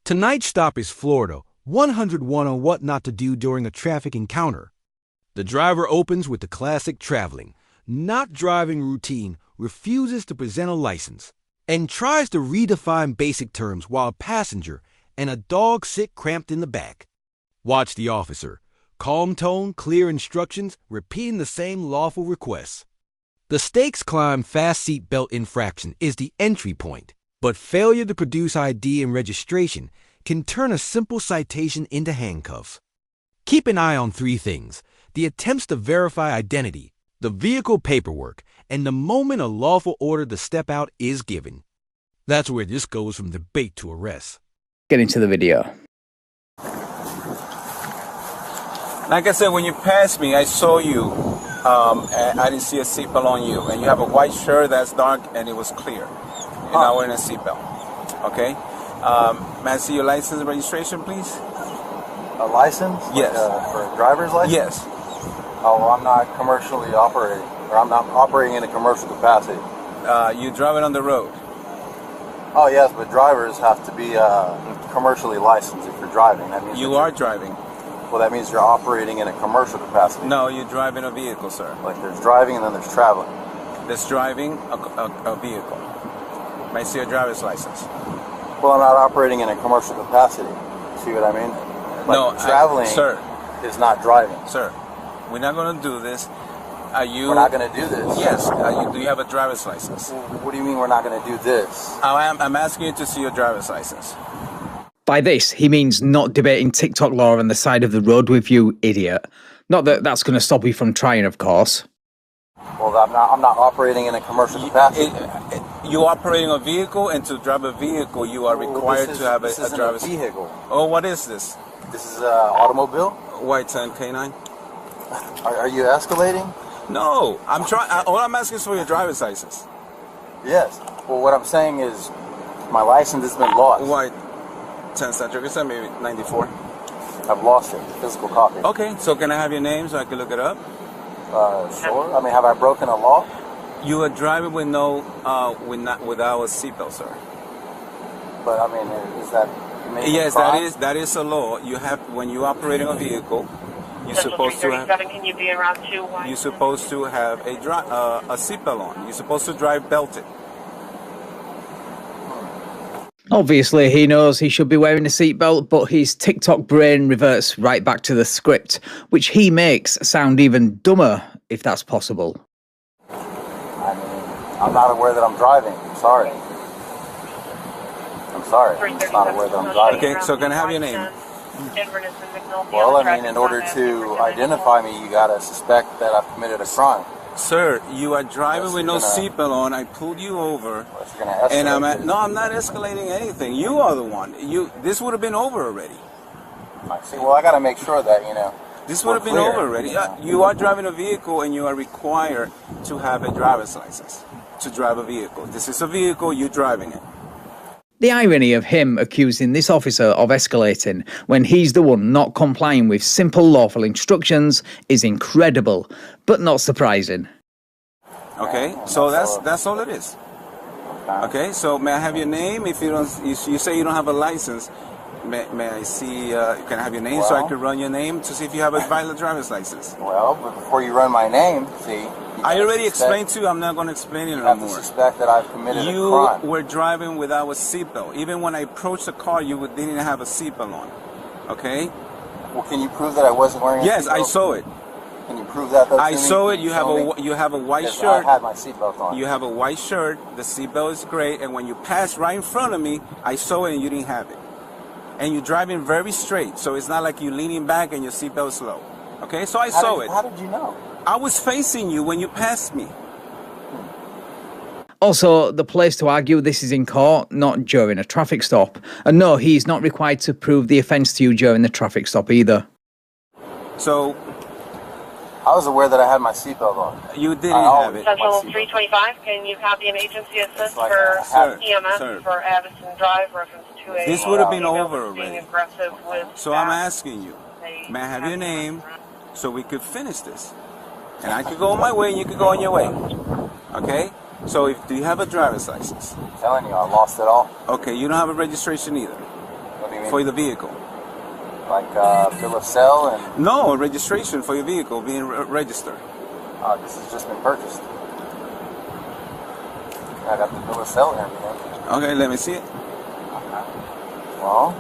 Tonight's stop is Florida 101 on what not to do during a traffic encounter. The driver opens with the classic traveling, not driving routine, refuses to present a license, and tries to redefine basic terms while a passenger and a dog sit cramped in the back. Watch the officer. Calm tone, clear instructions, repeating the same lawful requests. The stakes climb fast seat belt infraction is the entry point, but failure to produce ID and registration can turn a simple citation into handcuffs. Keep an eye on three things: the attempts to verify identity, the vehicle paperwork, and the moment a lawful order to step out is given. That's where this goes from debate to arrest. Get into the video. Like I said, when you passed me, I saw you, and I didn't see a seatbelt on you. And you have a white shirt that's dark, and it was clear. You're not wearing a seatbelt. Okay? May I see your license and registration, please? A license? Yes. Like for a driver's license? Yes. Oh, well, I'm not commercially operating, or I'm not operating in a commercial capacity. You drive it on the road. Oh, yes, but drivers have to be commercially licensed if you're driving. That means You are driving. Well, that means you're operating in a commercial capacity. No, you're driving a vehicle, sir. Like there's driving and then there's traveling. That's driving a vehicle. May I see a driver's license? Well, I'm not operating in a commercial capacity. See what I mean? Like No, traveling sir. is not driving. Sir, we're not going to do this. Are you? We're not going to do this. Yes. Do you have a driver's license? What do you mean we're not going to do this? I'm asking you to see your driver's license. By this, he means not debating TikTok law on the side of the road with you, idiot. Not that that's going to stop you from trying, of course. Well, I'm not operating in a commercial capacity. You're operating a vehicle, and to drive a vehicle, you are required to have a driver's vehicle. Oh, what is this? This is an automobile? White 10 K9. Are you escalating? No, I'm trying. All I'm asking is for your driver's license. Yes. Well, what I'm saying is my license has been lost. White 10 Centric. Is that maybe 94? I've lost it. Physical copy. Okay, so can I have your name so I can look it up? Sure. I mean, have I broken a law? You are driving with no, without a seatbelt, sir. But I mean, is that? Yes, that is a law. You have, when you're operating a vehicle, you're supposed to have. Can you be around 2? You're supposed to have a seatbelt on. You're supposed to drive belted. Obviously, he knows he should be wearing a seatbelt, but his TikTok brain reverts right back to the script, which he makes sound even dumber, if that's possible. I mean, I'm not aware that I'm driving. I'm sorry. I'm not aware that I'm driving. Okay, so can I have your name? Well, I mean, in order to identify me, you gotta suspect that I've committed a crime. Sir, you are driving with no seatbelt on. I pulled you over, and I'm not escalating anything. You are the one. This would have been over already. I see. Well, I gotta make sure that this would have been over already. You are driving a vehicle, and you are required to have a driver's license to drive a vehicle. This is a vehicle. You're driving it. The irony of him accusing this officer of escalating when he's the one not complying with simple lawful instructions is incredible, but not surprising. Okay, so that's all it is. Okay, so may I have your name? If you say you don't have a license, may I see? Can I have your name so I can run your name to see if you have a valid driver's license? Well, but before you run my name, see. I already explained to you. I'm not going to explain it anymore. You have to suspect that I've committed a crime. You were driving without a seatbelt. Even when I approached the car, you didn't have a seatbelt on. Okay? Well, can you prove that I wasn't wearing a seatbelt? Yes, I saw it. Can you prove that? I saw it. You have a white shirt. I had my seatbelt on. You have a white shirt. The seatbelt is great. And when you passed right in front of me, I saw it and you didn't have it. And you're driving very straight, so it's not like you're leaning back and your seatbelt is low. Okay? So I saw it. How did you know? I was facing you when you passed me. Also, the place to argue this is in court, not during a traffic stop. And no, he's not required to prove the offence to you during the traffic stop either. So, I was aware that I had my seatbelt on. You didn't have it. Central 325, can you copy an agency assist for EMS for Addison Drive, reference to a... This would have been over already. Aggressive with so I'm asking you, may I have your name so we could finish this? And I could go on my way and you could go on your way. Okay? So do you have a driver's license? I'm telling you, I lost it all. Okay, you don't have a registration either. What do you mean? for the vehicle? Like bill of sale and... No, registration for your vehicle being registered. This has just been purchased. I got the bill of sale and everything. Okay, let me see it. Well...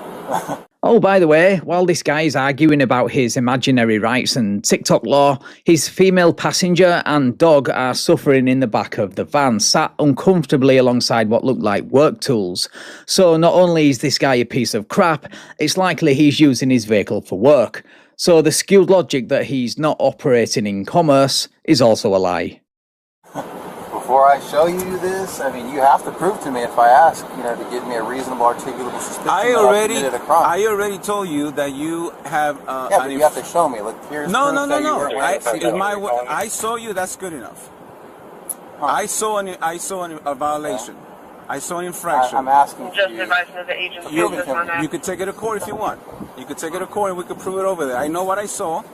Oh, by the way, while this guy is arguing about his imaginary rights and TikTok law, his female passenger and dog are suffering in the back of the van, sat uncomfortably alongside what looked like work tools. So not only is this guy a piece of crap, it's likely he's using his vehicle for work. So the skewed logic that he's not operating in commerce is also a lie. Before I show you this, I mean, you have to prove to me if I ask, you know, to give me a reasonable, articulable suspicion that I committed a crime. I already told you that you have... yeah, but you have to show me. Look, here's no. I saw you, that's good enough. Huh. I saw a violation. Okay. I saw an infraction. I'm asking just advising the agency you could take it to court if you want. You could take it to court and we could prove it over there. I know what I saw.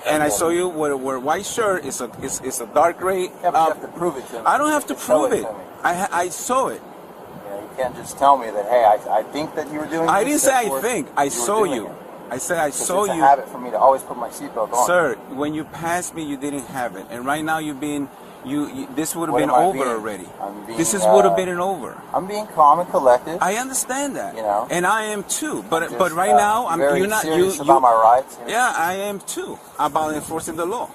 And I saw you with a white shirt. It's a dark gray. Yeah, but you have to prove it to me. I don't have to prove it. I saw it. Yeah, you can't just tell me that, hey, I think that you were doing this. I didn't say I think. I saw you. I said I saw you. It's a habit for me to always put my seatbelt on. Sir, when you passed me, you didn't have it. And right now you're being... this would have been over already. This would have been over. I'm being calm and collected. I understand that. You know, and I am too. But right now, you're not serious about my rights. You know? Yeah, I am too about enforcing the law.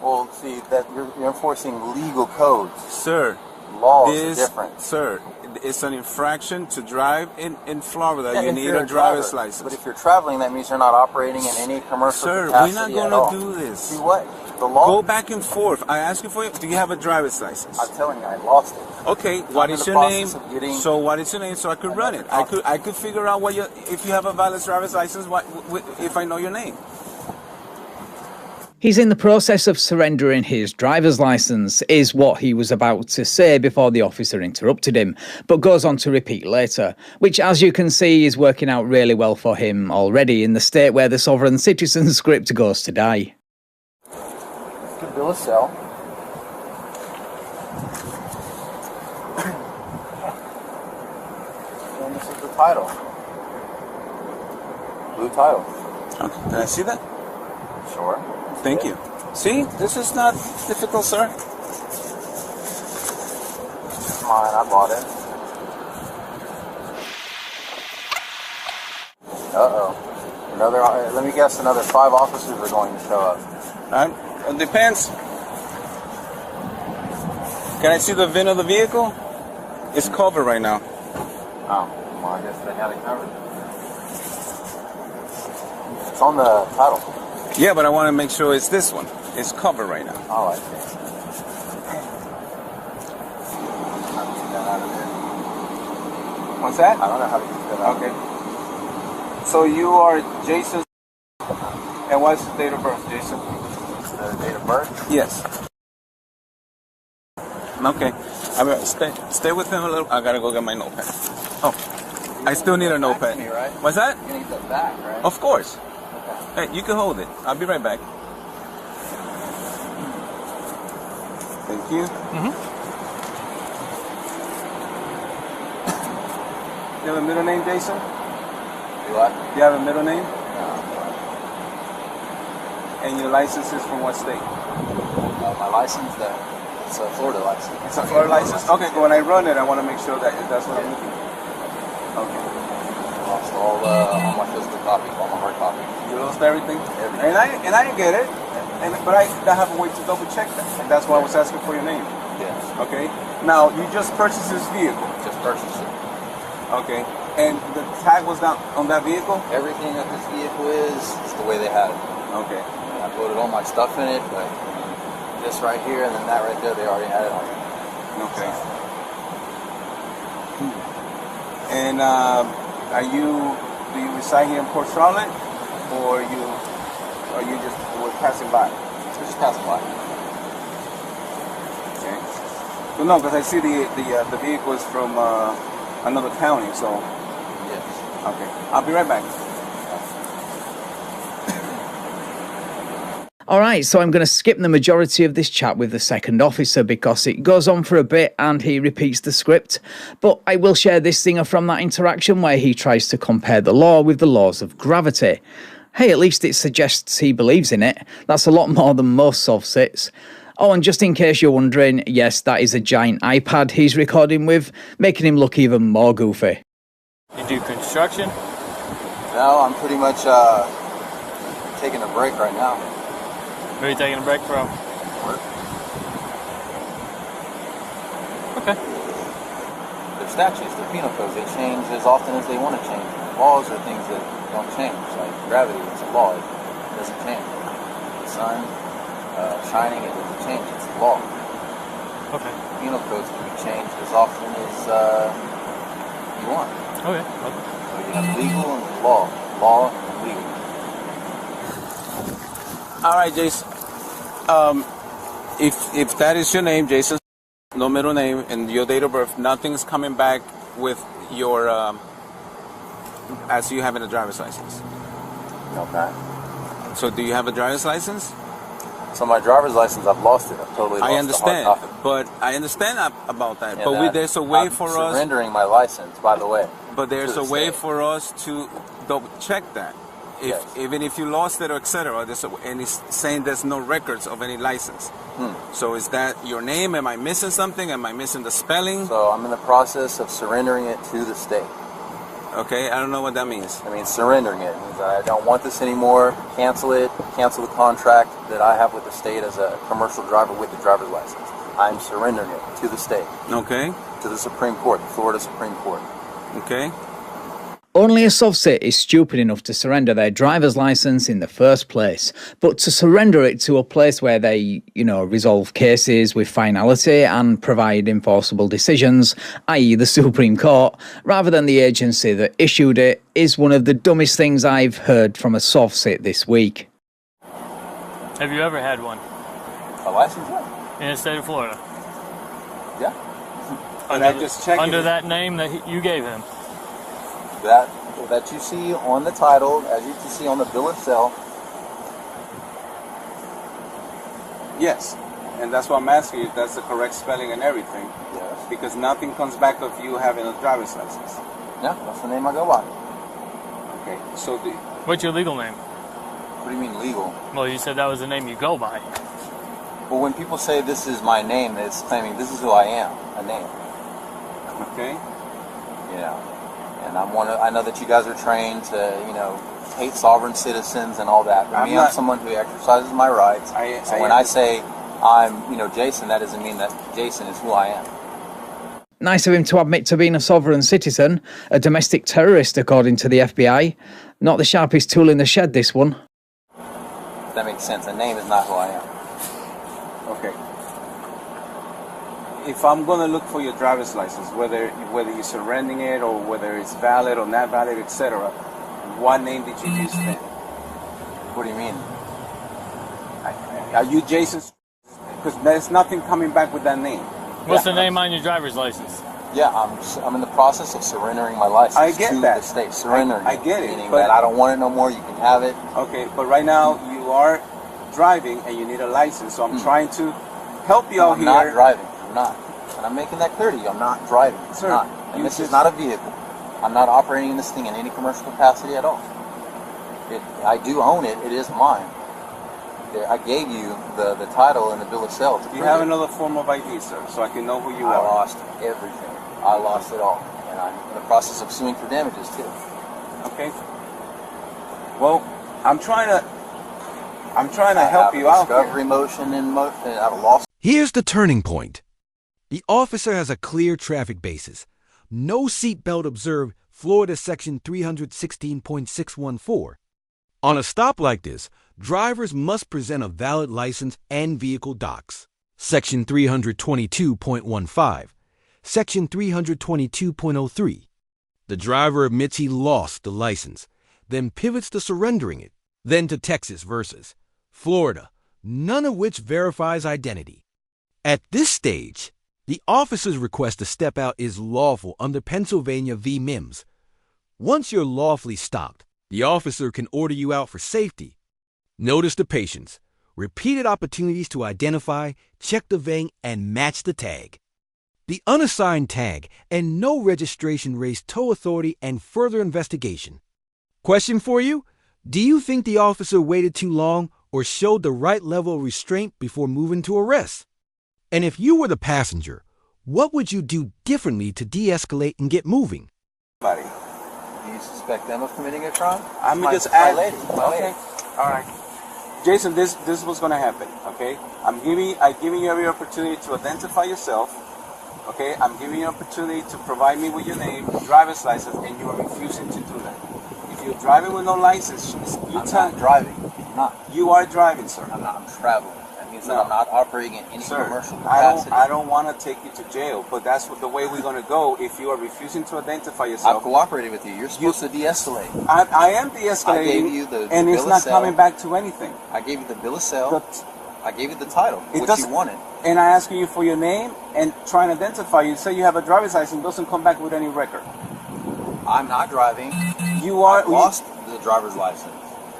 Well, see that you're enforcing legal codes, sir. Laws are different, sir. It's an infraction to drive in Florida. Yeah, you need a driver's license. But if you're traveling, that means you're not operating in any commercial capacity. Sir, we're not going to do this. See what? The law? Go back and forth. I ask you for it. Do you have a driver's license? I'm telling you, I lost it. Okay. What is your name? So what is your name? So I could run it. I could figure out if you have a valid driver's license. If I know your name. He's in the process of surrendering his driver's license, is what he was about to say before the officer interrupted him, but goes on to repeat later, which, as you can see, is working out really well for him already in the state where the sovereign citizen script goes to die. The bill of sale. And this is the title. Blue title. Okay. Can I see that? Sure. Thank you. See, this is not difficult, sir. It's mine. I bought it. Uh-oh. Another. Let me guess. Another 5 officers are going to show up. It depends. Can I see the VIN of the vehicle? It's covered right now. Oh, well, I guess they had it covered. It's on the title. Yeah, but I want to make sure it's this one. It's covered right now. Oh, I see. What's that? I don't know how to use that. Okay. So you are Jason. And what's the date of birth, Jason? The date of birth? Yes. Okay. Stay with him a little. I gotta go get my notepad. Oh, I still need a notepad. Me, right? What's that? You need the back, right? Of course. Okay. Hey, you can hold it. I'll be right back. Thank you. You have a middle name, Jason? You what? You have a middle name? No. And your license is from what state? My license, it's a Florida license. It's a Florida license? Okay, when I run it, I want to make sure that that's what I'm looking for. Okay. I lost all my physical copies, all my hard copies. You lost everything? And I get it. But I have a way to double check that. And that's why I was asking for your name. Yes. Okay. Now, you just purchased this vehicle. Just purchased it. Okay. And the tag was not on that vehicle? Everything that this vehicle is the way they had it. Okay. And I loaded all my stuff in it, but this right here and then that right there, they already had it on it. Okay. And do you reside here in Port Charlotte, or you just were passing by? Just passing by. Okay. Well, no, because I see the vehicle is from another county, so. Yes. Okay. I'll be right back. All right, so I'm going to skip the majority of this chat with the second officer because it goes on for a bit and he repeats the script. But I will share this singer from that interaction where he tries to compare the law with the laws of gravity. Hey, at least it suggests he believes in it. That's a lot more than most soft sits. Oh, and just in case you're wondering, yes, that is a giant iPad he's recording with, making him look even more goofy. You do construction? No, I'm pretty much taking a break right now. Where are you taking a break from? Work. Okay. They're statutes, they're penal codes. They change as often as they want to change. Laws are things that don't change. Like gravity, it's a law. It doesn't change. The sun shining, it doesn't change. It's a law. Okay. Penal codes can be changed as often as you want. Okay. So you have legal and law. Law and legal. All right, Jason. If that is your name, Jason, no middle name, and your date of birth, nothing's coming back with your as you having a driver's license. Okay. So do you have a driver's license? So my driver's license, I've lost it. I've totally lost I understand, the hard copy. but I understand about that. And But there's a way I'm for us. surrendering my license, by the way. But there's to a the way state. for us to double check that. Yes. Even if you lost it or etc. And it's saying there's no records of any license. So is that your name? Am I missing something? Am I missing the spelling? So I'm in the process of surrendering it to the state. Okay, I don't know what that means. I mean, surrendering it means that I don't want this anymore. Cancel it. Cancel the contract that I have with the state as a commercial driver with the driver's license. I'm surrendering it to the state. Okay. To the Supreme Court, the Florida Supreme Court. Okay. Only a soft sit is stupid enough to surrender their driver's license in the first place, but to surrender it to a place where they, resolve cases with finality and provide enforceable decisions, i.e. the Supreme Court, rather than the agency that issued it, is one of the dumbest things I've heard from a soft sit this week. Have you ever had one? A license? Yeah. In the state of Florida? Yeah. Under that name that you gave him? That you see on the title, as you can see on the bill of sale. Yes, and that's why I'm asking you if that's the correct spelling and everything. Yes. Because nothing comes back of you having a driver's license. Yeah, that's the name I go by. Okay, so what's your legal name? What do you mean legal? Well, you said that was the name you go by. Well, when people say this is my name, it's claiming this is who I am, a name. Okay. And I know that you guys are trained to, hate sovereign citizens and all that. But I'm someone who exercises my rights. So when I say I'm, Jason, that doesn't mean that Jason is who I am. Nice of him to admit to being a sovereign citizen, a domestic terrorist according to the FBI. Not the sharpest tool in the shed, this one. If that makes sense. A name is not who I am. Okay. If I'm going to look for your driver's license, whether you're surrendering it or whether it's valid or not valid, etc., what name did you use then? What do you mean? Are you Jason? Because there's nothing coming back with that name. What's the name on your driver's license? Yeah, I'm in the process of surrendering my license I get to that. the state. Surrendering I get it. Meaning that I don't want it no more, you can have it. Okay, but right now you are driving and you need a license, so I'm trying to help you out here. I'm not driving. I'm not. And I'm making that clear to you. I'm not driving. Sir, not. And this is not a vehicle. I'm not operating this thing in any commercial capacity at all. I do own it. It is mine. I gave you the title and the bill of sale. Do you have another form of ID, sir, so I can know who you are? I lost everything. I lost it all. And I'm in the process of suing for damages, too. Okay. Well, I'm trying to help you out here. Discovery motion in motion. I have a lawsuit. Here's the turning point. The officer has a clear traffic basis. No seatbelt observed, Florida Section 316.614. On a stop like this, drivers must present a valid license and vehicle docs. Section 322.15. Section 322.03. The driver admits he lost the license, then pivots to surrendering it, then to Texas versus Florida, none of which verifies identity. At this stage, the officer's request to step out is lawful under Pennsylvania v. Mims. Once you're lawfully stopped, the officer can order you out for safety. Notice the patience. repeated opportunities to identify, check the VIN, and match the tag. The unassigned tag and no registration raised tow authority and further investigation. Question for you: do you think the officer waited too long or showed the right level of restraint before moving to arrest? And if you were the passenger, what would you do differently to de-escalate and get moving? Do you suspect them of committing a crime? I'm just asking. Okay. All right. Jason, this is what's going to happen. Okay. I'm giving you every opportunity to identify yourself. Okay. I'm giving you an opportunity to provide me with your name, driver's license, and you are refusing to do that. If you're driving with no license, I'm not driving. I'm not. You are driving, sir. I'm not. I'm traveling. That means that I'm not operating in any commercial I capacity. don't want to take you to jail, but that's the way we're going to go if you are refusing to identify yourself. I've cooperated with you. You're supposed to de-escalate. I am de-escalating, I gave you the and it's bill not of sale. coming back to anything. I gave you the bill of sale. I gave you the title, which you wanted. And I asked you for your name and try and identify you. Say you have a driver's license, doesn't come back with any record. I'm not driving. I've lost the driver's license.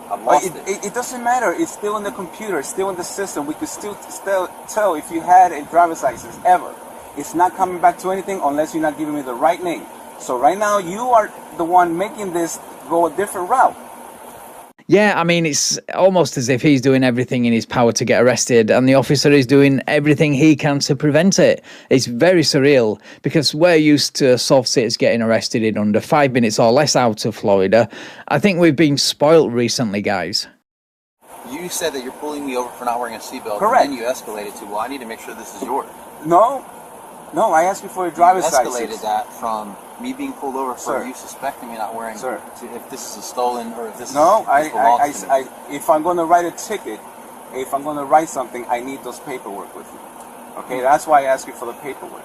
I've lost it. It doesn't matter. It's still in the computer. It's still in the system. We could still tell if you had a driver's license ever. It's not coming back to anything unless you're not giving me the right name. So right now, you are the one making this go a different route. Yeah, I mean, it's almost as if he's doing everything in his power to get arrested and the officer is doing everything he can to prevent it. It's very surreal because we're used to soft sits getting arrested in under 5 minutes or less out of Florida. I think we've been spoilt recently, guys. You said that you're pulling me over for not wearing a seatbelt. Correct. And then you escalated to, well, I need to make sure this is yours. No, I asked you for a driver's license. You escalated that from me being pulled over for you suspecting me not wearing, to if this is a stolen or if this belongs to me. If I'm going to write a ticket, if I'm going to write something, I need those paperwork with me. Okay, that's why I ask you for the paperwork.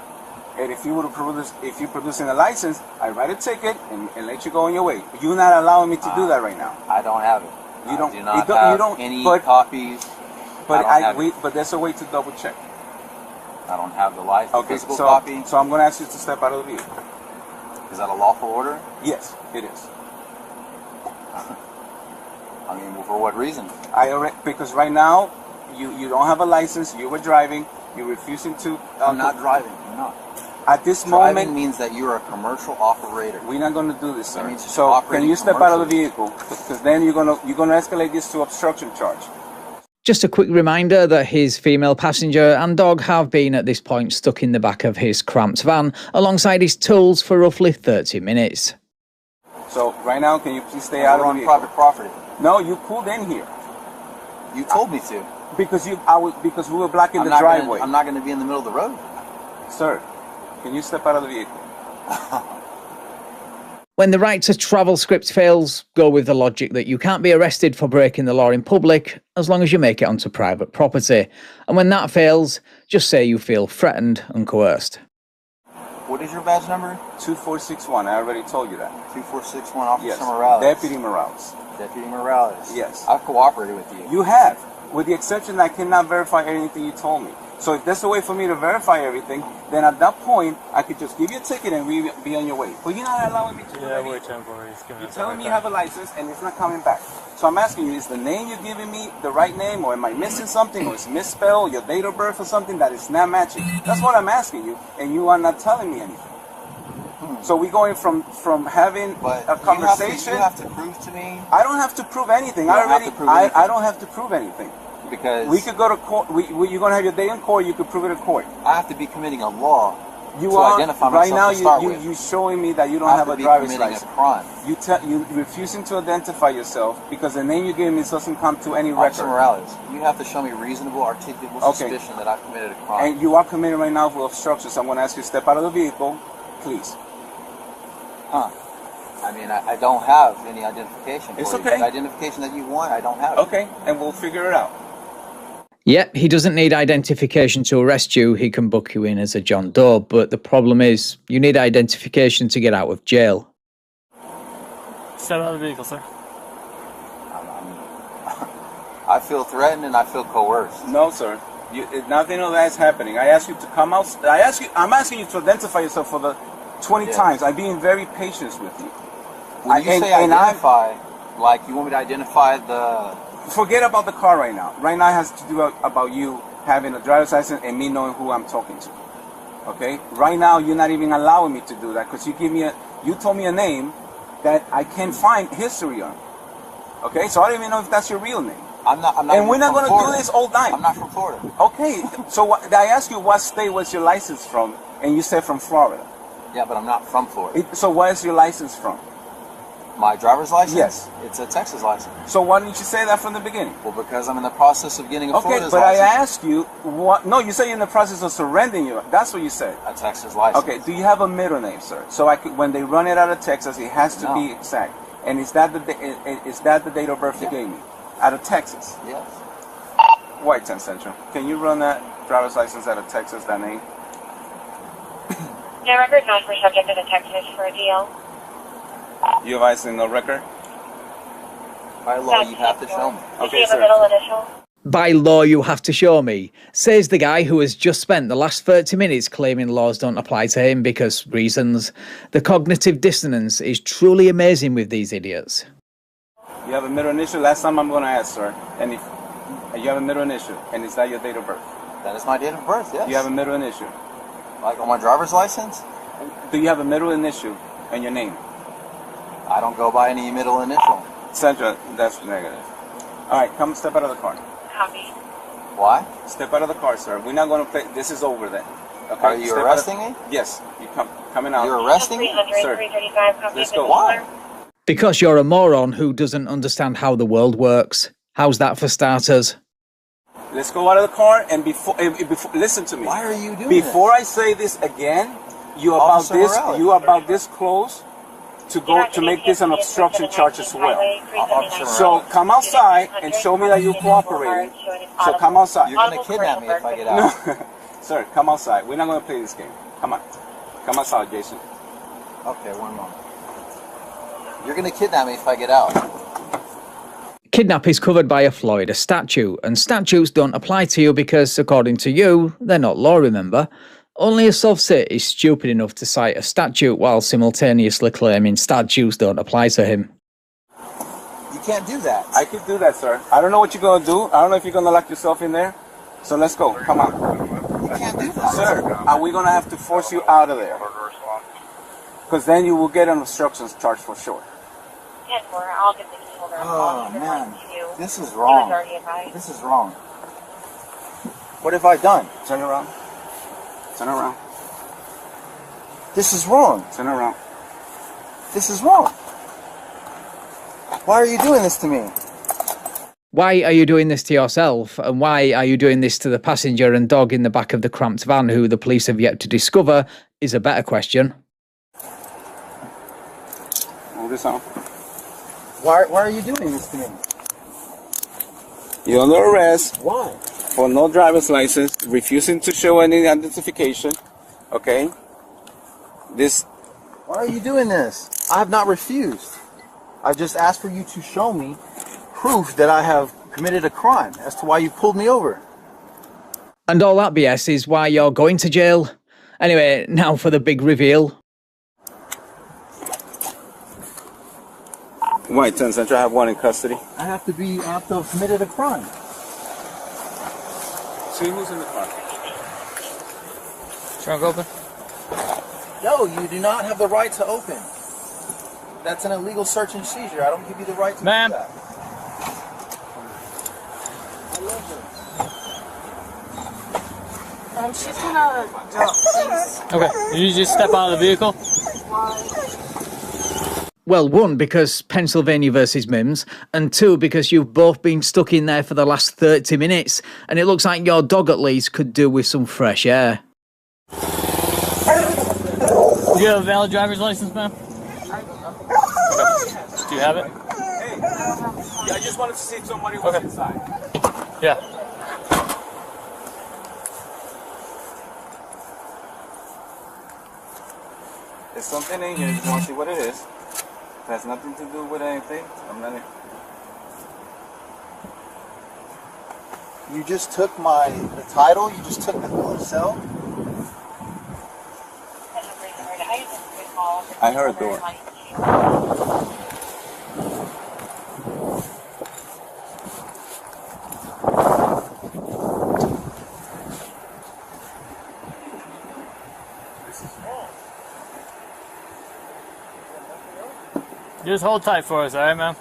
And if you were to produce, if you're producing a license, I write a ticket and let you go on your way. You're not allowing me to do that right now. I don't have it. You don't. Do not have any copies. But there's a way to double check. I don't have the license, physical copy. So I'm going to ask you to step out of the vehicle. Is that a lawful order? Yes, it is. I mean, for what reason? Because right now, you don't have a license, you were driving, you're refusing to... I'm not driving, I'm not. At this moment... Driving means that you're a commercial operator. We're not going to do this, sir. So can you step out of the vehicle? Because then you're going to escalate this to obstruction charge. Just a quick reminder that his female passenger and dog have been at this point stuck in the back of his cramped van alongside his tools for roughly 30 minutes. So right now, can you please stay out of the vehicle? Private property. No, you pulled in here. You told me to. Because we were blocking the driveway. I'm not going to be in the middle of the road. Sir, can you step out of the vehicle? When the right to travel script fails, go with the logic that you can't be arrested for breaking the law in public as long as you make it onto private property. And when that fails, just say you feel threatened and coerced. What is your badge number? 2461. I already told you that. 2461, Officer Yes. Morales. Deputy Morales. Deputy Morales. Yes. I've cooperated with you. You have. With the exception that I cannot verify anything you told me. So if there's a way for me to verify everything, then at that point, I could just give you a ticket and be on your way. But you're not allowing me to do that. we're temporary. You're telling me you have a license and it's not coming back. So I'm asking you, is the name you're giving me the right name, or am I missing something, or it's misspelled, your date of birth or something that is not matching? That's what I'm asking you, and you are not telling me anything. So we're going from having a conversation. You have to prove to me. I don't have to prove anything. I don't have to prove anything. Because we could go to court. You're going to have your day in court. You could prove it in court. I have to be committing a law to identify myself. Right now, to start with. you're showing me that you don't have a driver's license. A crime. You're refusing to identify yourself because the name you gave me doesn't come to any Officer record. Morales, you have to show me reasonable, articulable suspicion that I've committed a crime. And you are committed right now for obstruction. So I'm going to ask you to step out of the vehicle, please. I mean, I don't have any identification. It's for you. okay. The identification that you want, I don't have. Okay, and we'll figure it out. Yep, he doesn't need identification to arrest you. He can book you in as a John Doe. But the problem is, you need identification to get out of jail. Step out of the vehicle, sir. I feel threatened and I feel coerced. No, sir. Nothing of that is happening. I asked you to come out. I'm asking you to identify yourself for the 20 times. I'm being very patient with you. When you say identify, like you want me to identify the forget about the car right now. Right now it has to do about you having a driver's license and me knowing who I'm talking to. Okay? Right now you're not even allowing me to do that because you told me a name that I can't find history on. Okay? So I don't even know if that's your real name. I'm not. And we're not going to do this all night. I'm not from Florida. Okay. So I asked you what state was your license from, and you said from Florida. Yeah, but I'm not from Florida. So where is your license from? My driver's license? Yes. It's a Texas license. So why didn't you say that from the beginning? Well, because I'm in the process of getting a Florida's but license. I asked you what. No, you said you're in the process of surrendering you. That's what you said. A Texas license. Okay. Do you have a middle name, sir? So when they run it out of Texas, it has to be exact. And is that the date of birth you gave me? Out of Texas? Yes. White 10 Central. Can you run that driver's license out of Texas, that name? No record not for subject to the Texas for a deal. You have license, no record? By law, you have to show me. Okay, you have a middle initial? By law, you have to show me, says the guy who has just spent the last 30 minutes claiming laws don't apply to him because reasons. The cognitive dissonance is truly amazing with these idiots. You have a middle initial? Last time I'm going to ask, sir. And if you have a middle initial, and is that your date of birth? That is my date of birth, yes. You have a middle initial? Like on my driver's license? Do you have a middle initial in your name? I don't go by any middle initial. Central, that's negative. All right, come step out of the car. Copy. Why? Step out of the car, sir. We're not going to play. This is over then. Okay? Are you arresting me? Yes. You coming out. You're arresting me? Sir. 335, Let's go. Why? Because you're a moron who doesn't understand how the world works. How's that for starters? Let's go out of the car and before listen to me. Why are you doing Before this? I say this again, you're Officer about this. Morales. You are about this close to make this an obstruction charge as well. So come outside and show me that you're cooperating. So come outside. You're going to kidnap me if I get out. No, sir, come outside. We're not going to play this game. Come on. Come outside, Jason. Okay, one moment. You're going to kidnap me if I get out. Kidnap is covered by a Florida statute, and statutes don't apply to you because, according to you, they're not law, remember? Only a soft-sit is stupid enough to cite a statute while simultaneously claiming statutes don't apply to him. You can't do that. I could do that, sir. I don't know what you're going to do. I don't know if you're going to lock yourself in there. So let's go. Come on. You can't do that. Sir, are we going to have to force you out of there? Because then you will get an obstruction charge for sure. I'll get the key holder. Oh, man. This is wrong. This is wrong. What have I done? Turn around. Turn around. This is wrong. Turn around. This is wrong. Why are you doing this to me? Why are you doing this to yourself? And why are you doing this to the passenger and dog in the back of the cramped van who the police have yet to discover is a better question. Move this on. Why are you doing this to me? You're under arrest. Why? For no driver's license, refusing to show any identification. Okay? Why are you doing this? I have not refused. I've just asked for you to show me proof that I have committed a crime as to why you pulled me over. And all that BS is why you're going to jail. Anyway, now for the big reveal. White 10 Central, I have one in custody. I have to have committed a crime. See who's in the car. Trunk open? No, you do not have the right to open. That's an illegal search and seizure. I don't give you the right to do that. I love her. She's gonna drop, please. Okay, you just step out of the vehicle? Well, one, because Pennsylvania versus Mims, and two, because you've both been stuck in there for the last 30 minutes, and it looks like your dog at least could do with some fresh air. Do you have a valid driver's license, ma'am? Do you have it? Hey, I just wanted to see if somebody was inside. Yeah. There's something in here. You want to see what it is? It has nothing to do with anything. I'm not. You just took the title. You just took the bill of sale. I heard a door. Just hold tight for us, all right, ma'am?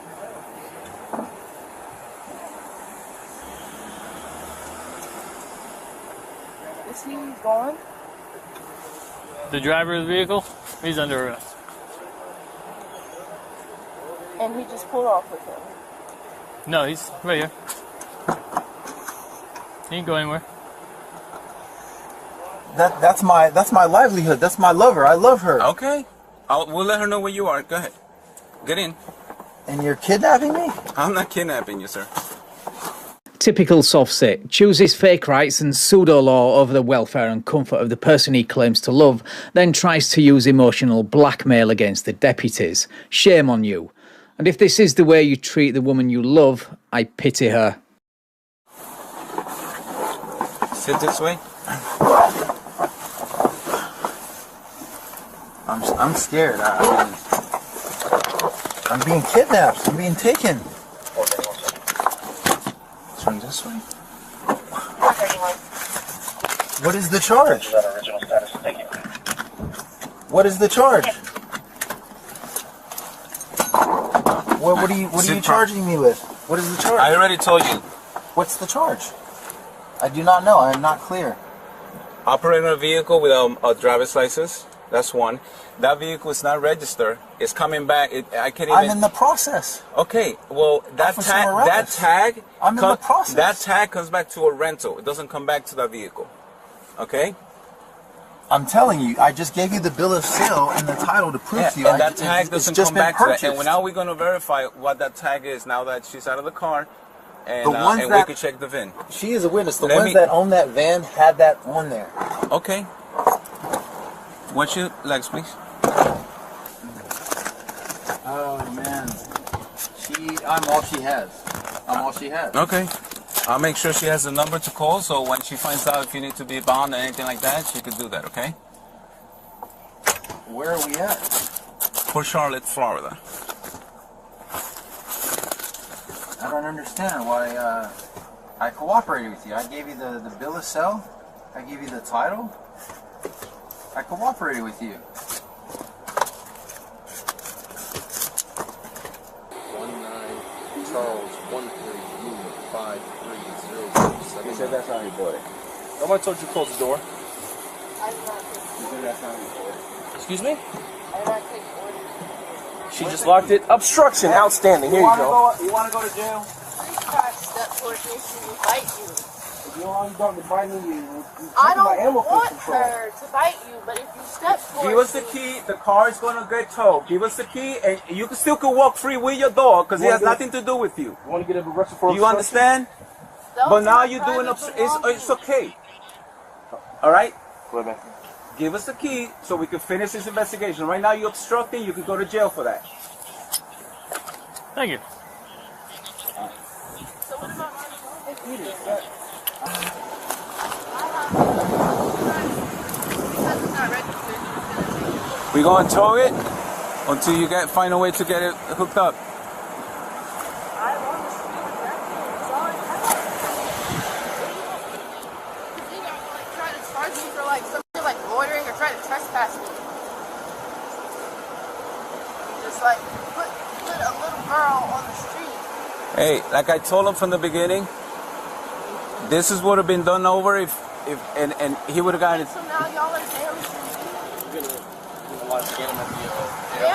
Is he gone? The driver of the vehicle, he's under arrest. And he just pulled off with him? No, he's right here. He ain't go anywhere. That's my livelihood. That's my lover. I love her. Okay. We'll let her know where you are. Go ahead. Get in. And you're kidnapping me? I'm not kidnapping you, sir. Typical soft sit, chooses fake rights and pseudo-law over the welfare and comfort of the person he claims to love, then tries to use emotional blackmail against the deputies. Shame on you. And if this is the way you treat the woman you love, I pity her. Sit this way. I'm scared. I'm being kidnapped. I'm being taken. Turn this way. What is the charge? What is the charge? What are you charging me with? What is the charge? I already told you. What's the charge? I do not know. I am not clear. Operating a vehicle without a driver's license. That's one. That vehicle is not registered. It's coming back. I can't even. I'm in the process. Okay. Well, that tag. I'm in the process. That tag comes back to a rental. It doesn't come back to that vehicle. Okay. I'm telling you, I just gave you the bill of sale and the title to prove to you. And that tag doesn't come back to that. And now we're going to verify what that tag is now that she's out of the car. And, and we can check the VIN. She is a witness. The ones that own that van had that on there. Okay. What's your legs, please? Oh, man. I'm all she has. I'm all she has. Okay. I'll make sure she has a number to call, so when she finds out if you need to be bound or anything like that, she could do that, okay? Where are we at? Port Charlotte, Florida. I don't understand why I cooperated with you. I gave you the bill of sale. I gave you the title. I cooperated with you. 19 Charles 13 Unit 53007. You said that's how you bought it. Nobody told you to close the door. I did not take You said that's how you bought it. Excuse me? I did not take orders. She just locked it. Obstruction. Outstanding. Here you go. You want to go to jail? Please try to step towards me. She will bite you. You don't want to bite me. I don't want her to bite you, but if you step towards Give us the key. The car is going to get towed. Give us the key, and you can still walk free with your dog because it has nothing to do with you. You want to get arrested for obstruction? You understand? But now you're doing it's okay. All right? Go ahead, man. Give us the key so we can finish this investigation. Right now you're obstructing. You can go to jail for that. Thank you. So what about We're going to tow it until you find a way to get it hooked up. I want to see the record. That's all I have. Because you guys like try to charge me for like something like loitering or trying to trespass me. Just like put a little girl on the street. Hey, like I told him from the beginning, this is what would have been done over if he would have gotten it. So now y'all are daily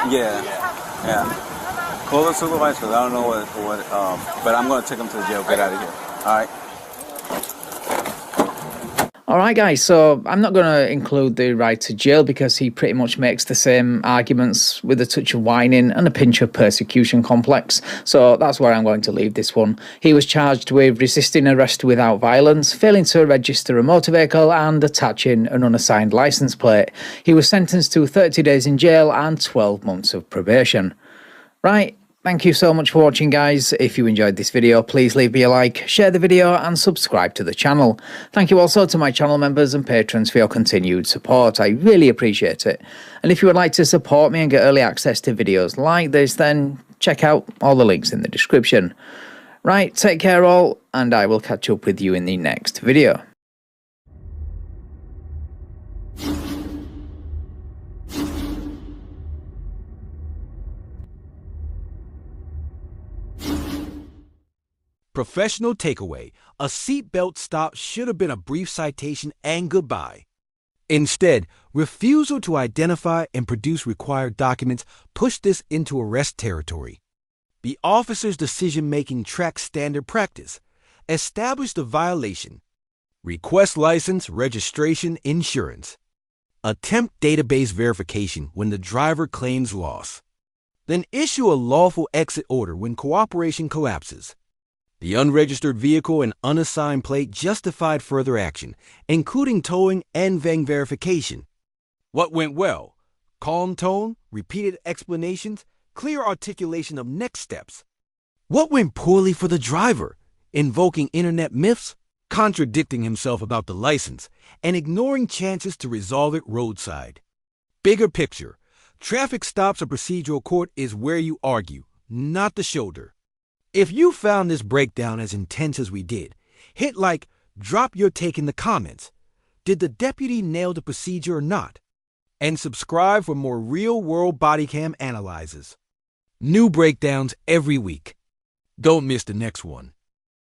Yeah. Call the supervisor. I don't know but I'm going to take him to the jail. Get out of here. All right. Alright guys, so I'm not going to include the ride to jail because he pretty much makes the same arguments with a touch of whining and a pinch of persecution complex, so that's where I'm going to leave this one. He was charged with resisting arrest without violence, failing to register a motor vehicle and attaching an unassigned licence plate. He was sentenced to 30 days in jail and 12 months of probation. Right. Thank you so much for watching guys. If you enjoyed this video, please leave me a like, share the video and subscribe to the channel. Thank you also to my channel members and patrons for your continued support. I really appreciate it. And if you would like to support me and get early access to videos like this, then check out all the links in the description. Right, take care all, and I will catch up with you in the next video. Professional takeaway: a seatbelt stop should have been a brief citation and goodbye. Instead, refusal to identify and produce required documents pushed this into arrest territory. The officer's decision-making tracks standard practice. Establish the violation. Request license, registration, insurance. Attempt database verification when the driver claims loss. Then issue a lawful exit order when cooperation collapses. The unregistered vehicle and unassigned plate justified further action, including towing and VAN verification. What went well? Calm tone, repeated explanations, clear articulation of next steps. What went poorly for the driver? Invoking internet myths, contradicting himself about the license, and ignoring chances to resolve it roadside. Bigger picture: traffic stops or procedural court is where you argue, not the shoulder. If you found this breakdown as intense as we did, hit like, drop your take in the comments. Did the deputy nail the procedure or not? And subscribe for more real-world body cam analyzes. New breakdowns every week. Don't miss the next one.